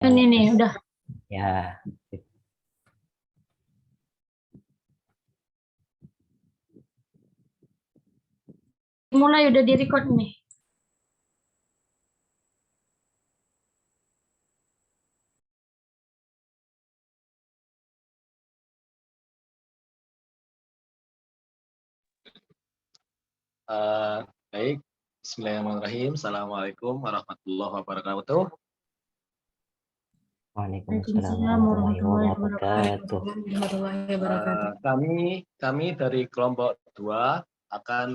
Ini nih, udah. Ya. Mulai udah di-record nih. Baik, Bismillahirrahmanirrahim. Assalamualaikum warahmatullahi wabarakatuh. Waalaikumsalam warahmatullahi wabarakatuh. Kami dari kelompok 2 akan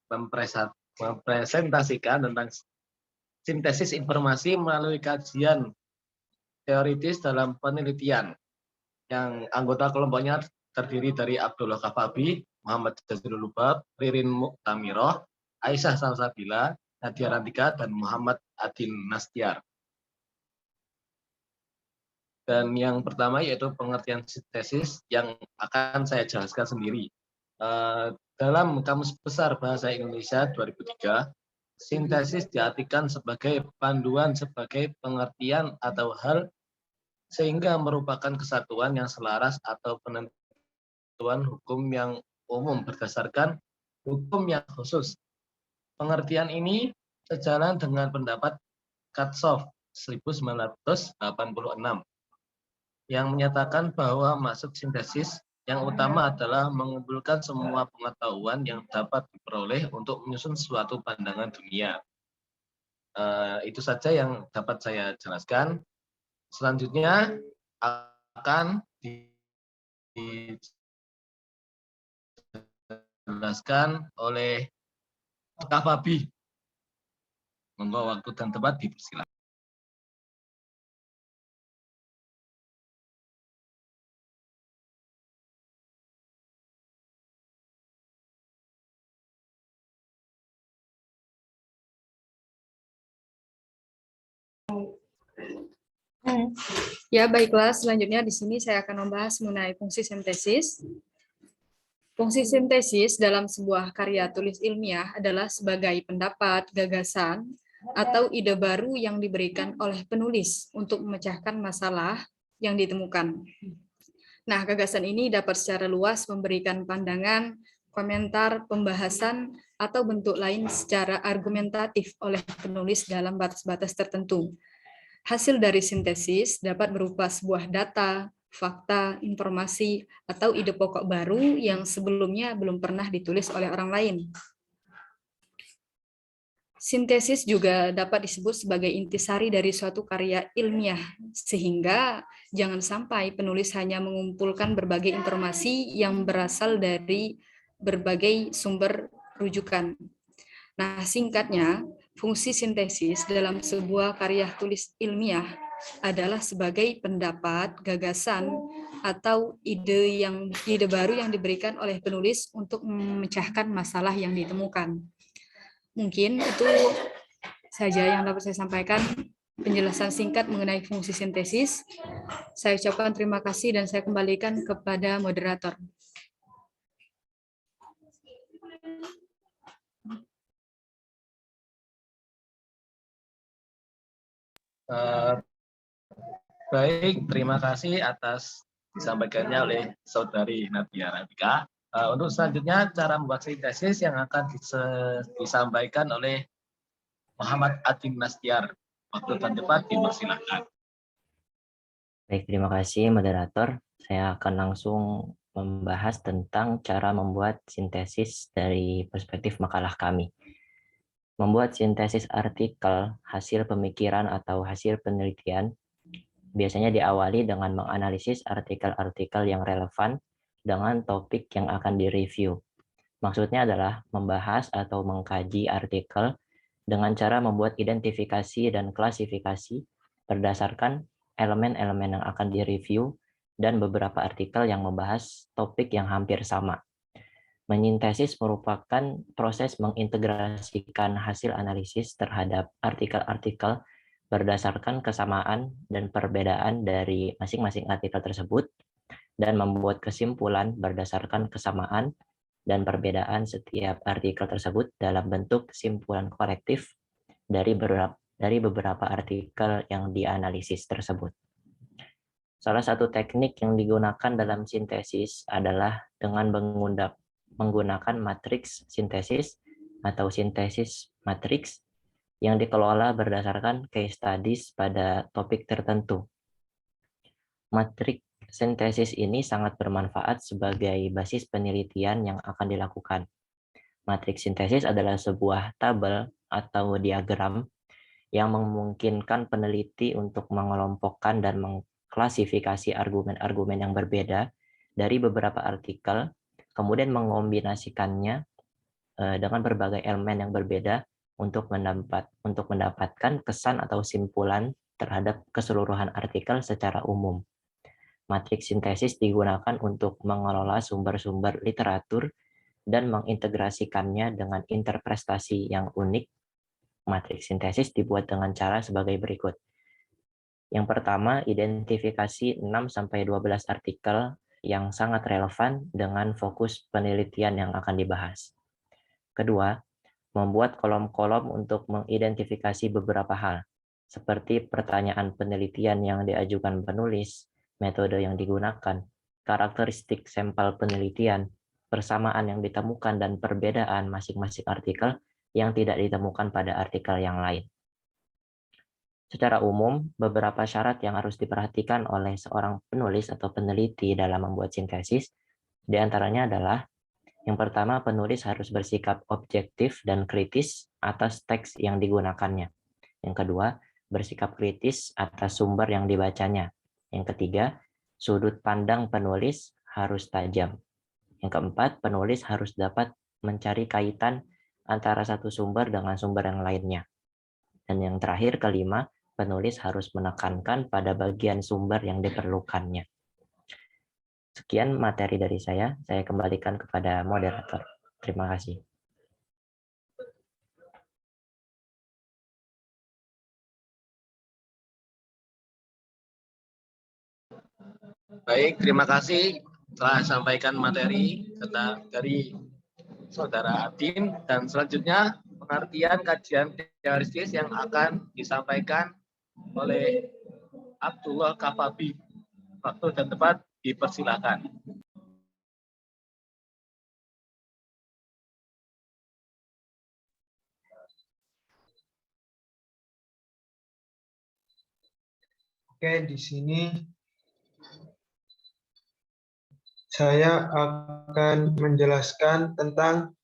mempresentasikan tentang sintesis informasi melalui kajian teoritis dalam penelitian yang anggota kelompoknya terdiri dari Abdullah Kafabi, Muhammad Jazilul Lubab, Ririn Muktamiroh, Aisyah Salsabila, Nadia Rantika, dan Muhammad Adin Nastiar. Dan yang pertama yaitu pengertian sintesis yang akan saya jelaskan sendiri. Dalam Kamus Besar Bahasa Indonesia 2003, sintesis diartikan sebagai panduan sebagai pengertian atau hal sehingga merupakan kesatuan yang selaras atau penentuan hukum yang umum berdasarkan hukum yang khusus. Pengertian ini sejalan dengan pendapat Katsof 1986 yang menyatakan bahwa maksud sintesis yang utama adalah mengumpulkan semua pengetahuan yang dapat diperoleh untuk menyusun suatu pandangan dunia. Itu saja yang dapat saya jelaskan. Selanjutnya akan dijelaskan oleh Kak Fabi. Monggo waktu dan tempat dipersilakan. Ya, baiklah. Selanjutnya di sini saya akan membahas mengenai fungsi sintesis. Fungsi sintesis dalam sebuah karya tulis ilmiah adalah sebagai pendapat, gagasan, atau ide baru yang diberikan oleh penulis untuk memecahkan masalah yang ditemukan. Nah, gagasan ini dapat secara luas memberikan pandangan, komentar, pembahasan, atau bentuk lain secara argumentatif oleh penulis dalam batas-batas tertentu. Hasil dari sintesis dapat berupa sebuah data, fakta, informasi, atau ide pokok baru yang sebelumnya belum pernah ditulis oleh orang lain. Sintesis juga dapat disebut sebagai intisari dari suatu karya ilmiah, sehingga jangan sampai penulis hanya mengumpulkan berbagai informasi yang berasal dari berbagai sumber rujukan. Nah, singkatnya, fungsi sintesis dalam sebuah karya tulis ilmiah adalah sebagai pendapat, gagasan, atau ide baru yang diberikan oleh penulis untuk memecahkan masalah yang ditemukan. Mungkin itu saja yang dapat saya sampaikan, penjelasan singkat mengenai fungsi sintesis. Saya ucapkan terima kasih dan saya kembalikan kepada moderator. Baik, terima kasih atas disampaikannya oleh Saudari Nadia Rantika. Untuk selanjutnya cara membuat sintesis yang akan disampaikan oleh Muhammad Adin Nastiar. Waktu dan tempat dipersilakan. Baik, terima kasih moderator. Saya akan langsung membahas tentang cara membuat sintesis dari perspektif makalah kami. Membuat sintesis artikel, hasil pemikiran atau hasil penelitian biasanya diawali dengan menganalisis artikel-artikel yang relevan dengan topik yang akan direview. Maksudnya adalah membahas atau mengkaji artikel dengan cara membuat identifikasi dan klasifikasi berdasarkan elemen-elemen yang akan direview dan beberapa artikel yang membahas topik yang hampir sama. Menyintesis merupakan proses mengintegrasikan hasil analisis terhadap artikel-artikel berdasarkan kesamaan dan perbedaan dari masing-masing artikel tersebut dan membuat kesimpulan berdasarkan kesamaan dan perbedaan setiap artikel tersebut dalam bentuk kesimpulan kolektif dari dari beberapa artikel yang dianalisis tersebut. Salah satu teknik yang digunakan dalam sintesis adalah dengan menggunakan matriks sintesis atau sintesis matriks yang dikelola berdasarkan case studies pada topik tertentu. Matriks sintesis ini sangat bermanfaat sebagai basis penelitian yang akan dilakukan. Matriks sintesis adalah sebuah tabel atau diagram yang memungkinkan peneliti untuk mengelompokkan dan mengklasifikasi argumen-argumen yang berbeda dari beberapa artikel, kemudian mengombinasikannya dengan berbagai elemen yang berbeda untuk mendapatkan kesan atau simpulan terhadap keseluruhan artikel secara umum. Matriks sintesis digunakan untuk mengelola sumber-sumber literatur dan mengintegrasikannya dengan interpretasi yang unik. Matriks sintesis dibuat dengan cara sebagai berikut. Yang pertama, identifikasi 6-12 artikel yang sangat relevan dengan fokus penelitian yang akan dibahas. Kedua, membuat kolom-kolom untuk mengidentifikasi beberapa hal, seperti pertanyaan penelitian yang diajukan penulis, metode yang digunakan, karakteristik sampel penelitian, persamaan yang ditemukan, dan perbedaan masing-masing artikel yang tidak ditemukan pada artikel yang lain. Secara umum, beberapa syarat yang harus diperhatikan oleh seorang penulis atau peneliti dalam membuat sintesis, diantaranya adalah yang pertama, penulis harus bersikap objektif dan kritis atas teks yang digunakannya. Yang kedua, bersikap kritis atas sumber yang dibacanya. Yang ketiga, sudut pandang penulis harus tajam. Yang keempat, penulis harus dapat mencari kaitan antara satu sumber dengan sumber yang lainnya. Dan yang terakhir, kelima, penulis harus menekankan pada bagian sumber yang diperlukannya. Sekian materi dari saya kembalikan kepada moderator. Terima kasih. Baik, terima kasih telah sampaikan materi dari Saudara Adin, dan selanjutnya pengertian kajian teoritis yang akan disampaikan oleh Abdullah Kafabi. Waktu dan tempat dipersilakan. Oke, di sini saya akan menjelaskan tentang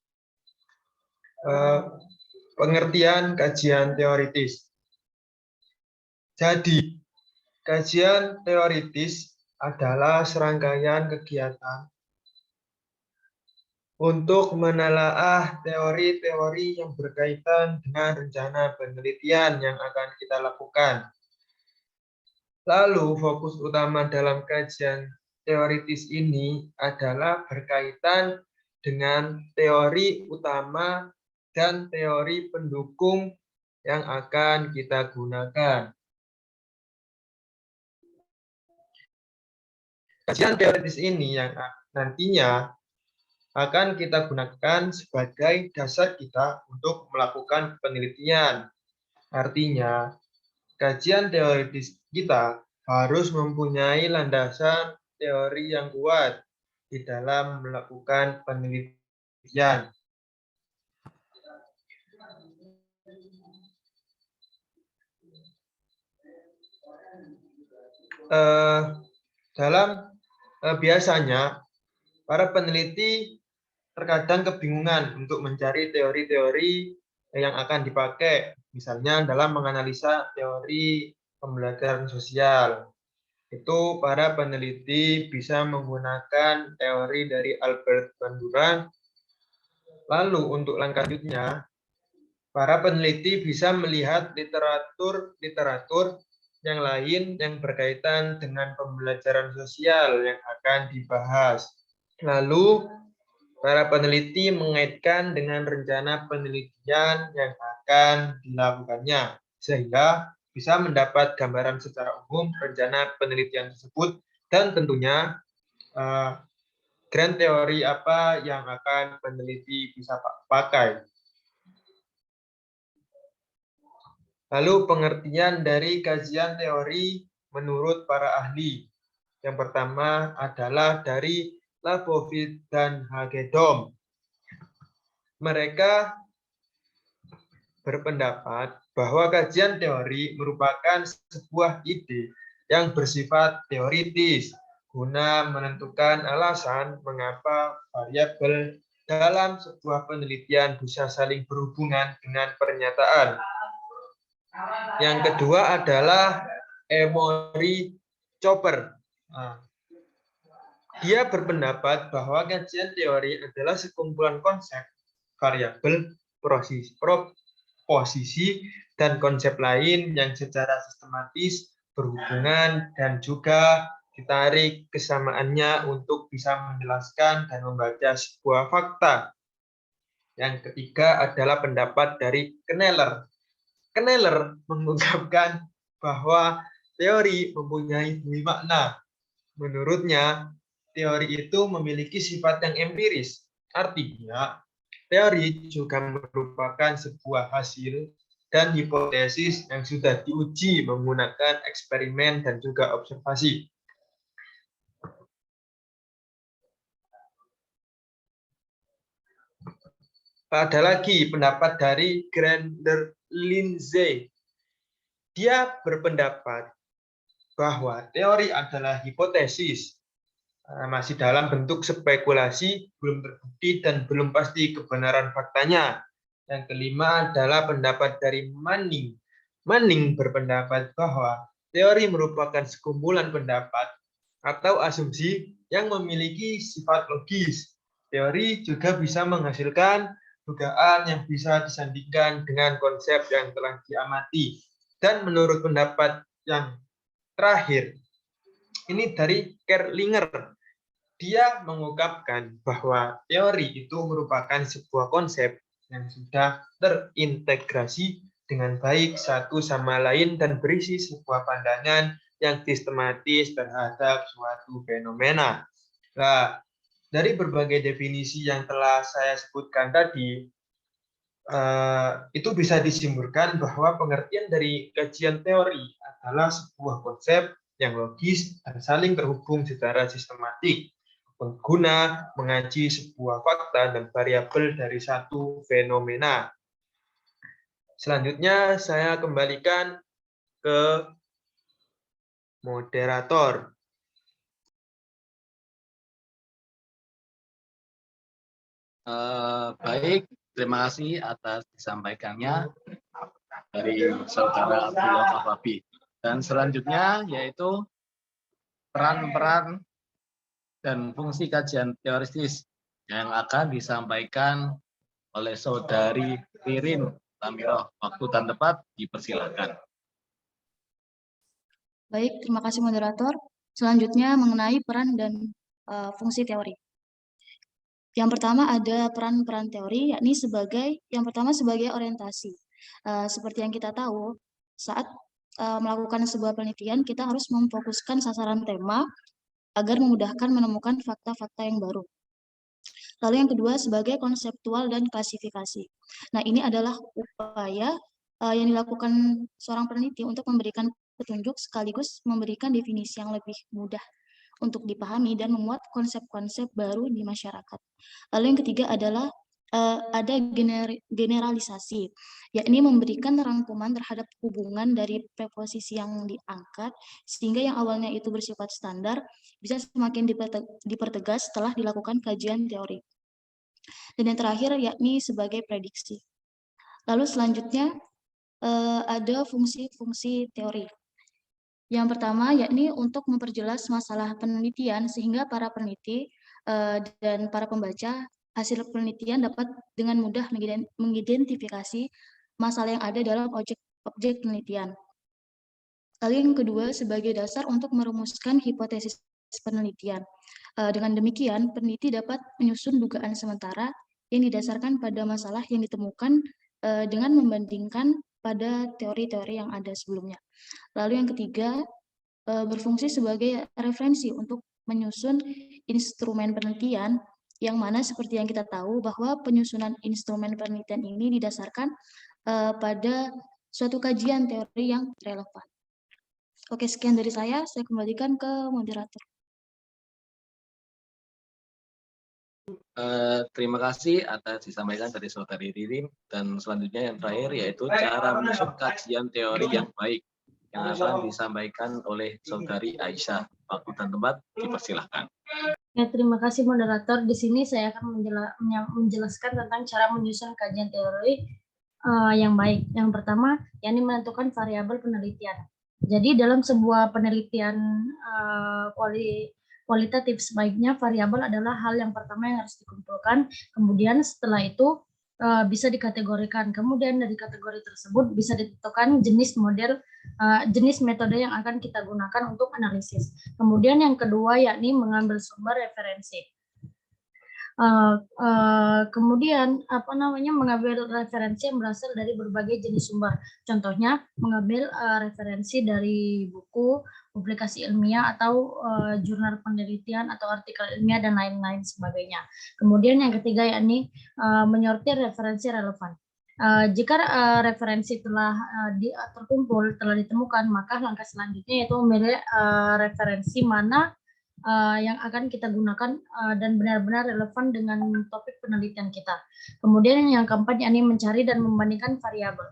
pengertian kajian teoritis. Jadi, kajian teoritis adalah serangkaian kegiatan untuk menelaah teori-teori yang berkaitan dengan rencana penelitian yang akan kita lakukan. Lalu, fokus utama dalam kajian teoritis ini adalah berkaitan dengan teori utama dan teori pendukung yang akan kita gunakan. Kajian teoritis ini yang nantinya akan kita gunakan sebagai dasar kita untuk melakukan penelitian. Artinya, kajian teoritis kita harus mempunyai landasan teori yang kuat di dalam melakukan penelitian. Biasanya, para peneliti terkadang kebingungan untuk mencari teori-teori yang akan dipakai, misalnya dalam menganalisa teori pembelajaran sosial. Itu para peneliti bisa menggunakan teori dari Albert Bandura. Lalu untuk langkah selanjutnya, para peneliti bisa melihat literatur yang lain yang berkaitan dengan pembelajaran sosial yang akan dibahas. Lalu para peneliti mengaitkan dengan rencana penelitian yang akan dilakukannya, sehingga bisa mendapat gambaran secara umum rencana penelitian tersebut dan tentunya grand teori apa yang akan peneliti bisa pakai. Lalu pengertian dari kajian teori menurut para ahli. Yang pertama adalah dari Leibovitz dan Hagedorn. Mereka berpendapat bahwa kajian teori merupakan sebuah ide yang bersifat teoritis guna menentukan alasan mengapa variabel dalam sebuah penelitian bisa saling berhubungan dengan pernyataan. Yang kedua adalah Emory Chopper. Dia berpendapat bahwa kajian teori adalah sekumpulan konsep, variabel, posisi, dan konsep lain yang secara sistematis berhubungan dan juga ditarik kesamaannya untuk bisa menjelaskan dan membaca sebuah fakta. Yang ketiga adalah pendapat dari Kneller. Kneller mengungkapkan bahwa teori mempunyai dua makna. Menurutnya, teori itu memiliki sifat yang empiris. Artinya, teori juga merupakan sebuah hasil dan hipotesis yang sudah diuji menggunakan eksperimen dan juga observasi. Ada lagi pendapat dari Grander Lindsay. Dia berpendapat bahwa teori adalah hipotesis, masih dalam bentuk spekulasi, belum terbukti dan belum pasti kebenaran faktanya. Yang kelima adalah pendapat dari Manning. Manning berpendapat bahwa teori merupakan sekumpulan pendapat atau asumsi yang memiliki sifat logis. Teori juga bisa menghasilkan dugaan yang bisa disandingkan dengan konsep yang telah diamati. Dan menurut pendapat yang terakhir, ini dari Kerlinger. Dia mengungkapkan bahwa teori itu merupakan sebuah konsep yang sudah terintegrasi dengan baik satu sama lain dan berisi sebuah pandangan yang sistematis terhadap suatu fenomena. Nah, dari berbagai definisi yang telah saya sebutkan tadi, itu bisa disimpulkan bahwa pengertian dari kajian teori adalah sebuah konsep yang logis dan saling terhubung secara sistematik guna mengaji sebuah fakta dan variabel dari satu fenomena. Selanjutnya saya kembalikan ke moderator. Baik, terima kasih atas disampaikannya dari saudara Abdullah Kafabi. Dan selanjutnya yaitu peran-peran dan fungsi kajian teoritis yang akan disampaikan oleh saudari Ririn Tamiroh. Waktu dan tempat dipersilakan. Baik, terima kasih moderator. Selanjutnya mengenai peran dan fungsi teori. Yang pertama ada peran-peran teori, yakni yang pertama sebagai orientasi. Seperti yang kita tahu, saat melakukan sebuah penelitian, kita harus memfokuskan sasaran tema agar memudahkan menemukan fakta-fakta yang baru. Lalu yang kedua sebagai konseptual dan klasifikasi. Nah, ini adalah upaya yang dilakukan seorang peneliti untuk memberikan petunjuk sekaligus memberikan definisi yang lebih mudah untuk dipahami dan memuat konsep-konsep baru di masyarakat. Lalu yang ketiga adalah ada generalisasi, yakni memberikan rangkuman terhadap hubungan dari preposisi yang diangkat, sehingga yang awalnya itu bersifat standar, bisa semakin dipertegas setelah dilakukan kajian teori. Dan yang terakhir yakni sebagai prediksi. Lalu selanjutnya ada fungsi-fungsi teori. Yang pertama yakni untuk memperjelas masalah penelitian sehingga para peneliti dan para pembaca hasil penelitian dapat dengan mudah mengidentifikasi masalah yang ada dalam objek penelitian. Lalu yang kedua sebagai dasar untuk merumuskan hipotesis penelitian. Dengan demikian, peneliti dapat menyusun dugaan sementara yang didasarkan pada masalah yang ditemukan dengan membandingkan pada teori-teori yang ada sebelumnya. Lalu yang ketiga, berfungsi sebagai referensi untuk menyusun instrumen penelitian, yang mana seperti yang kita tahu bahwa penyusunan instrumen penelitian ini didasarkan pada suatu kajian teori yang relevan. Oke, sekian dari saya kembalikan ke moderator. Terima kasih atas disampaikan dari Saudari Ririn, dan selanjutnya yang terakhir yaitu cara menyusun kajian teori yang baik yang akan disampaikan oleh Saudari Aisyah. Waktu dan tempat dipersilahkan. Ya, terima kasih moderator. Di sini saya akan menjelaskan tentang cara menyusun kajian teori yang baik. Yang pertama, yakni menentukan variabel penelitian. Jadi dalam sebuah penelitian kualitatif, sebaiknya variabel adalah hal yang pertama yang harus dikumpulkan. Kemudian setelah itu bisa dikategorikan. Kemudian dari kategori tersebut bisa ditentukan jenis metode yang akan kita gunakan untuk analisis. Kemudian yang kedua yakni mengambil sumber referensi. Kemudian mengambil referensi yang berasal dari berbagai jenis sumber. Contohnya mengambil referensi dari buku, publikasi ilmiah atau jurnal penelitian atau artikel ilmiah dan lain-lain sebagainya. Kemudian yang ketiga yakni menyortir referensi relevan. Jika referensi telah terkumpul, telah ditemukan, maka langkah selanjutnya yaitu memilih referensi mana yang akan kita gunakan dan benar-benar relevan dengan topik penelitian kita. Kemudian yang keempat yakni mencari dan membandingkan variabel.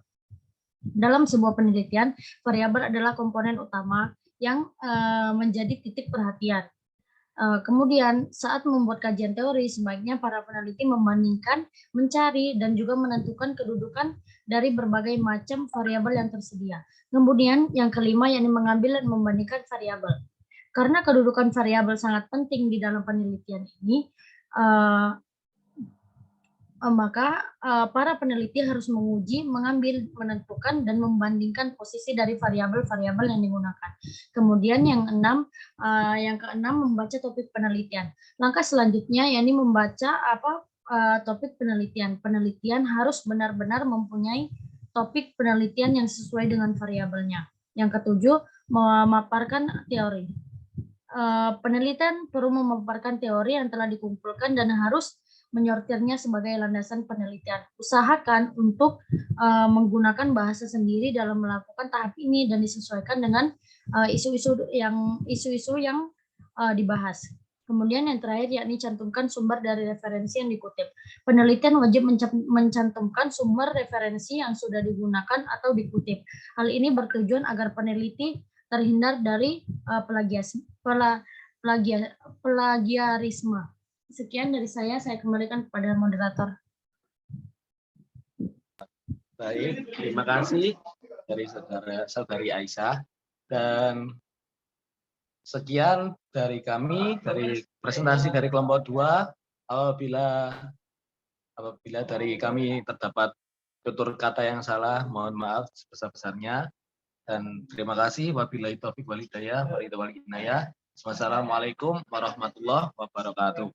Dalam sebuah penelitian, variabel adalah komponen utama yang menjadi titik perhatian. Kemudian saat membuat kajian teori, sebaiknya para peneliti membandingkan, mencari, dan juga menentukan kedudukan dari berbagai macam variabel yang tersedia. Kemudian yang kelima yakni mengambil dan membandingkan variabel. Karena kedudukan variabel sangat penting di dalam penelitian ini, maka para peneliti harus menguji, mengambil, menentukan, dan membandingkan posisi dari variabel-variabel yang digunakan. Kemudian yang keenam membaca topik penelitian. Langkah selanjutnya yakni membaca topik penelitian. Penelitian harus benar-benar mempunyai topik penelitian yang sesuai dengan variabelnya. Yang ketujuh, memaparkan teori. Penelitian perlu memaparkan teori yang telah dikumpulkan dan harus menyortirnya sebagai landasan penelitian. Usahakan untuk menggunakan bahasa sendiri dalam melakukan tahap ini dan disesuaikan dengan isu-isu yang dibahas. Kemudian yang terakhir yakni cantumkan sumber dari referensi yang dikutip. Penelitian wajib mencantumkan sumber referensi yang sudah digunakan atau dikutip. Hal ini bertujuan agar peneliti terhindar dari plagiarisme. Sekian dari saya kembalikan kepada moderator. Baik, terima kasih dari Saudari Aisyah, dan sekian dari kami, dari presentasi dari kelompok 2. Apabila dari kami terdapat tutur kata yang salah, mohon maaf sebesar-besarnya. Dan terima kasih. Wabillahi taufiq wal hidayah. Wassalamualaikum warahmatullahi wabarakatuh.